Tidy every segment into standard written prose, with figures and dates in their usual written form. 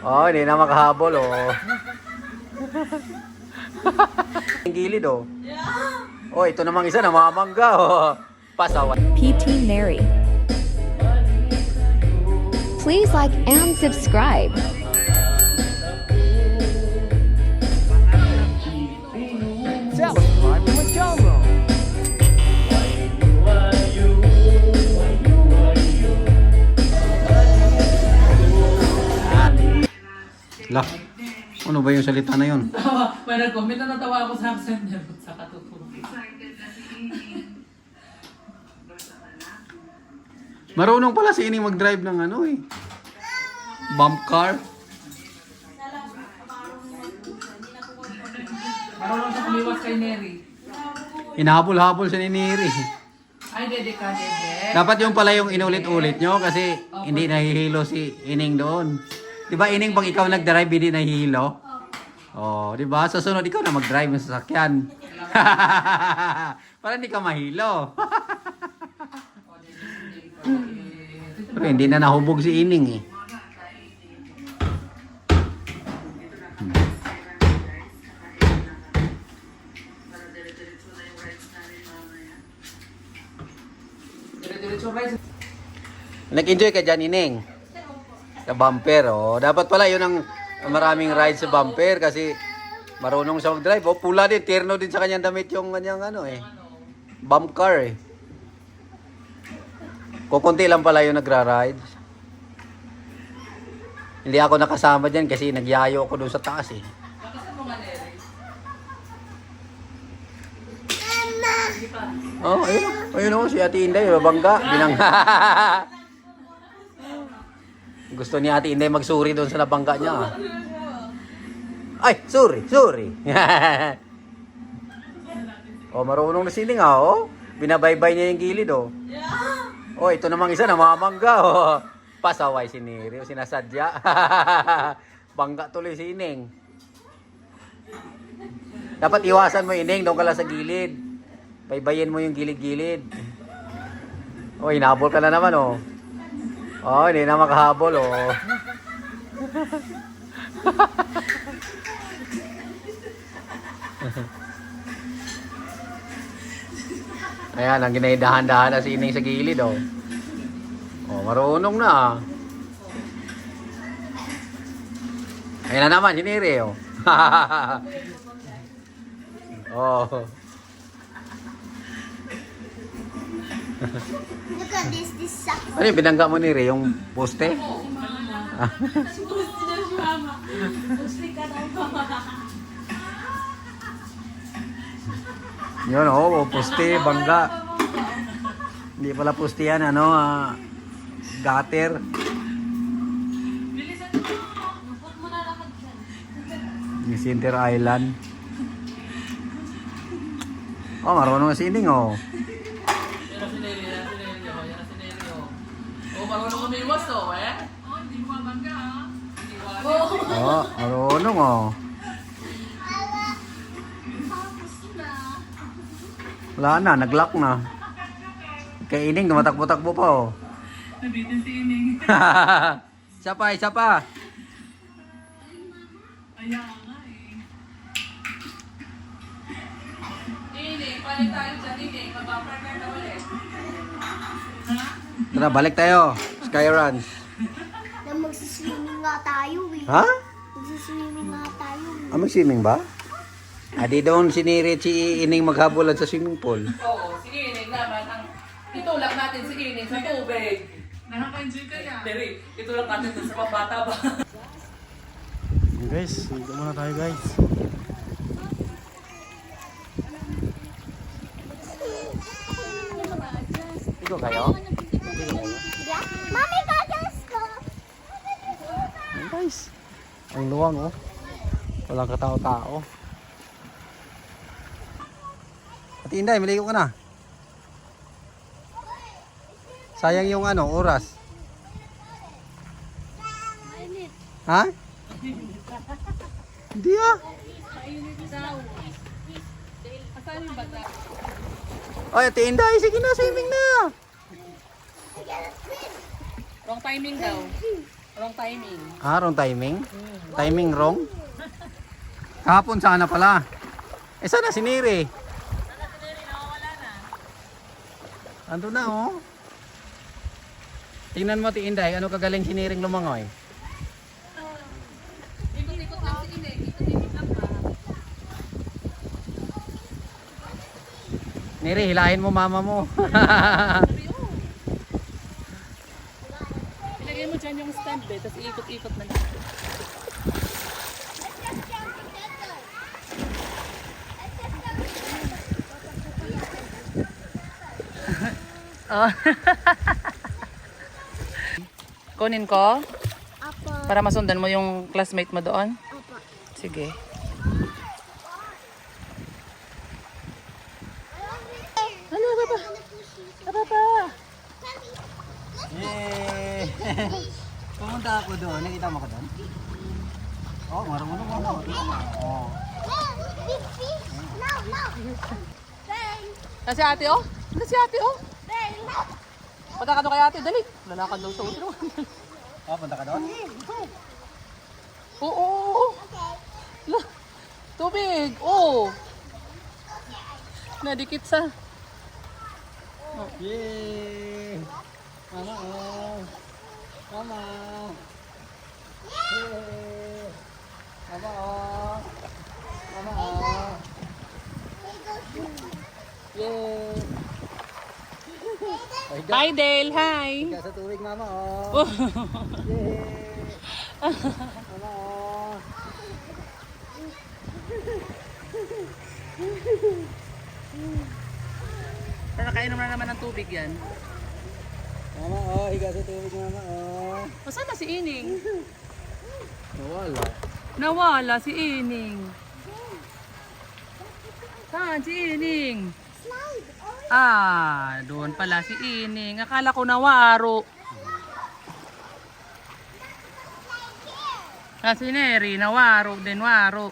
Oh, hindi na makahabol, oh. Ang gilid, oh. Oh, ito namang isa, namamangga, oh. Pasaway. PT Mary. Please like and subscribe. Subscribe to my channel. Lah, ano ba yung salita na yun? May nag-comment na natawa ako sa accent niya sa katutulog. Marunong pala si Ining mag-drive ng ano eh. Bump car. Marunong siya kumiwas kay Neri. Hinahabol-habol siya ni Neri. Ay, dede ka, dede. Dapat yung pala yung inulit-ulit nyo kasi hindi nahihilo si Ining doon. Diba Ining, pag ikaw nag-drive, hindi nahihilo? Oh, diba? Sa sunod, ikaw na mag-drive ng sasakyan. Para hindi ka mahilo. Pero hindi na nahubog si Ining eh. Dire-diretso rice. Nag-enjoy ka dyan, Ining? Sa bumper, oh. Dapat pala yun ang maraming ride sa bumper kasi marunong siya mag-drive. Oh, pula din, terno din sa kanyang damit yung kanyang ano eh. Bump car eh. Kukunti lang pala yung nagra-ride. Hindi ako nakasama dyan kasi nagyayo ako doon sa taas eh. Lakasan mo nga, Neri. Oh, ayun. Ayun oh, si Ate Inday, mabangga. Binangga. Gusto ni Ate Inday magsuri doon sa nabangga niya. Ay, sorry. Oh, marunong na siling ah, oh. Binabaybay niya yung gilid, oh. Oh, ito namang isa, namamangga, oh. Pasaway si Neri, oh, sinasadya. Bangga tuloy si Ining. Dapat iwasan mo, Ining, doon ka lang sa gilid. Baybayin mo yung gilid-gilid. Oh, hinabol ka na naman, oh. Oh, hindi na makahabol, oh. Ayan, ang ginaidahan-dahan na si Ining sa gilid, oh. Oh, marunong na, ah. Ayan na naman, hiniri, oh. Oh. Look at this sucks. Ano yung binangga mo ni Ray? Yung poste? Yun, oh, poste, bangga. Hindi pala poste yan, ano, gutter. Yung Center Island. Oh, marunong na si Ining, oh. Yan si Neri, yan si Neri, oh. Yan si Neri, oh. Oh, marunong kumiwas, oh, eh. Oh, hindi mo mabangga, ah. Oh, marunong, oh. Wala na, nag-lock na. Kay Ining, tumatakbo-takbo pa, oh. Nabitin si Ining. Isa pa, isa pa. Ayan nga, eh. Ining, palit tayo dyan, Ining. Mag-partner na ulit. Tara, balik tayo. Skyruns. Na magsiswimming nga tayo eh. Ha? Magsiswimming nga tayo eh. Ah, mag-swimming ba? Ah, di doon si Ining maghabulan sa swimming pool. Oo, si Ining naman ang itulak natin si Ining sa tubig. Nakaka-enjoy ka yan. Neri, itulak natin dun sa pambata ba? Guys, dito muna tayo guys. Ikaw kayo? Yeah? Mami, gagas ko! Ayan, guys. Ang luwang, oh. Walang katao-tao. Ate Inday, maligo ka na. Sayang yung ano, oras. Ha? Hindi ah. Ay, Ate Inday, sige na, swimming na. Wrong timing daw. Wrong timing. Ah, wrong timing? Timing wrong? Kahapon sana pala. Eh, sana si Neri? Ando na, oh. Tingnan mo, Ate Inday, ano kagaling si Nering lumangoy? Ikot-ikot lang si Ineng. Ikot-ikot lang ba? Neri, hilahin mo mama mo. Ilagay mo dyan yung stand eh, tapos ikot-ikot na lang. Oh. Kunin ko Apo. para masundan mo yung classmate mo doon. Apo. Sige. Ano ba ba? Apa pa? Yay! Pumunta ako doon. Nakita mo ko doon? Oh, marunong mo. Oh. Big fish. No, no. Bang. Kasi ate oh? Ano si ate oh? Bang. Punta ka doon kay ate, dali. Lalakad daw sa utro. Oh, punta ka doon? Oo. La, tubig. Oo. Nadikit sa. Yay! Mama, oh. Mama. Yay! Mama, oh. Mama, oh. Yay! Hi Dale, hi. Higa sa tubig, mama, oh. Yay! Mama, oh. Pero nakainom na naman ng tubig yan. Mama, oh. Higa sa tubig, mama, oh. O saan na si Ining? Nawala. Nawala si Ining. Saan si Ining? Ah, doon pala si Ining. Akala ko nawaro. Ah, si Neri, nawaro din, waro.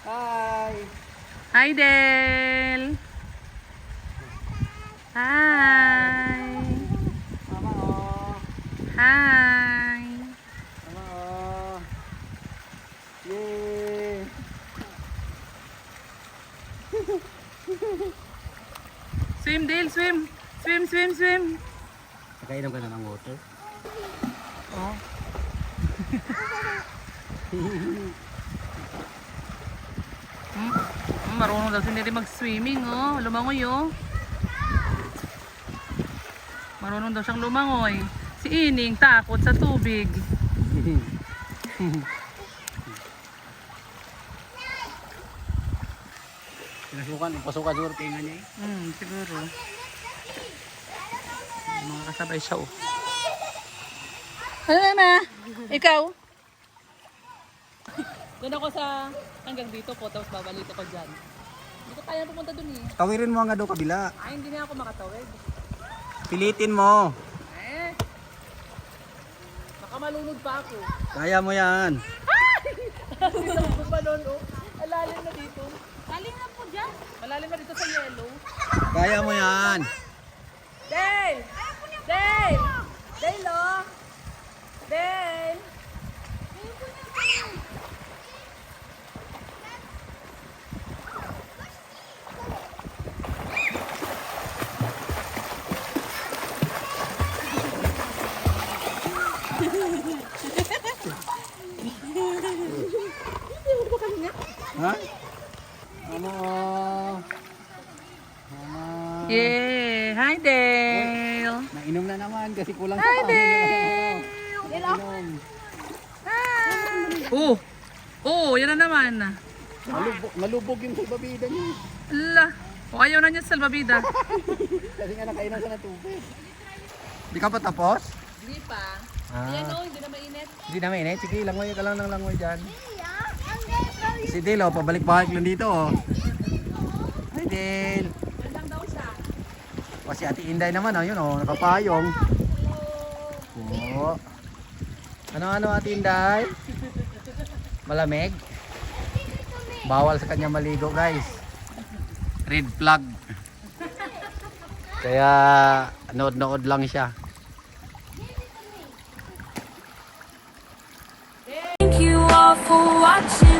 Hi! Hi, Del. Hi. Mama, oh. Hi. Mama, oh. Yay! Swim, Del, swim. Swim, swim, swim. Nakainom ka na ng water? Oh. Marunong daw si Neri mag-swimming, oh. Lumangoy, oh. Marunong daw siyang lumangoy. Si Ining takot sa tubig. Pasukan siguro tingnan niya eh. Siguro. Mga kasabay siya, oh. Ano na? Ikaw? Doon ako sa hanggang dito po, tapos babalik ako dyan. Hindi ko kaya pumunta dun eh. Tawirin mo nga daw kabila. Ay, hindi na ako makatawid. Pilitin mo. Eh, baka malunod pa ako. Kaya mo yan. Ako pa doon, oh. Malalim na dito. Malalim na po dyan. Malalim na dito sa yellow. Kaya mo yan. Dale! Dale! Dale, oh! Dale! Ha? Mama, oh. Mama. Yeah! Hi, Dale! Nainom na naman kasi kulang sa Hi, paano. Dale! Nainom. Oh! Oh, yan na naman. Nalubog yung salbabida niya. Ala! O ayaw na niya sa salbabida. Kasi nga nakainom siya ng tubig. Di ka pa tapos? Hindi pa. Ah. Ayan o, hindi na mainit. Hindi na mainit. Sige, langoy ka lang ng langoy dyan. Si Dale, oh, pabalik-balik lang dito, oh. Hi, Dale. Lang daw siya. O, si Ate Inday naman, oh, yun, oh, nakapayong. Oh. Ano, Ate Inday? Malamig? Bawal sa kanya maligo, guys. Red flag. Kaya nood-nood lang siya. Thank you all for watching.